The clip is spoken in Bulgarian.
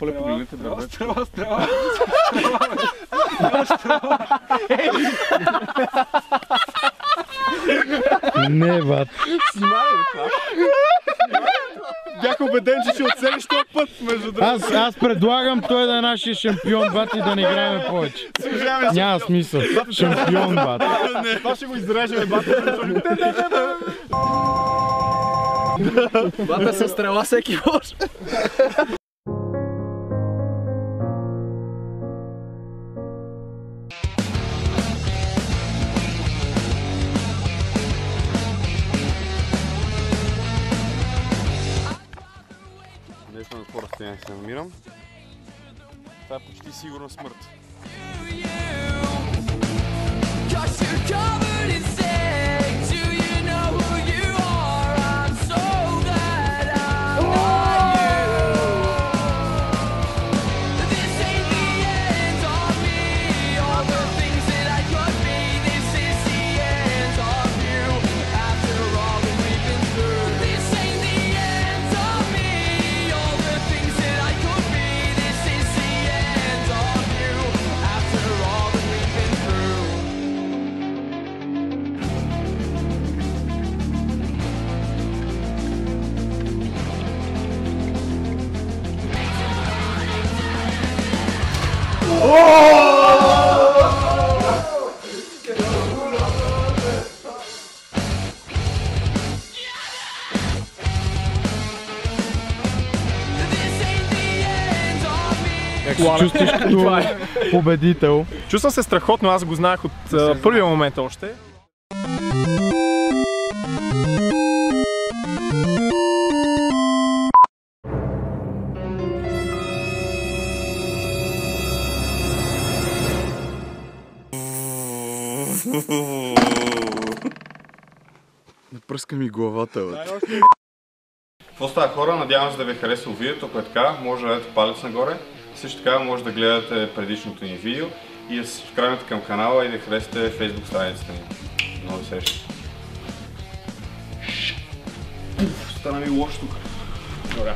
Поле, погледнете бърбет. Стрела. Не, бат. Снимай, това. Бях убеден, че ще оцелиш този път, между другото. Аз предлагам той да е нашия шампион, бат, и да не играем повече. Няма смисъл. Шампион, бат. Това ще го изрежем, бат. Бата се стрела всеки може. Не знам на какво разстояние се намирам. Това е почти сигурна смърт. Как се чувстваш като победител? Чувствам се страхотно, аз го знаех от първия момент още. Не пръска ми главата, бе. Какво става, хора? Надявам се да ви е харесало видеото. Ако е така, може да дадете палец нагоре. Също така може да гледате предишното ни видео и да се сабскрайбнете към канала и да харесате Facebook страницата ни. Нови срещи! Стана ми лошо тук. Добре.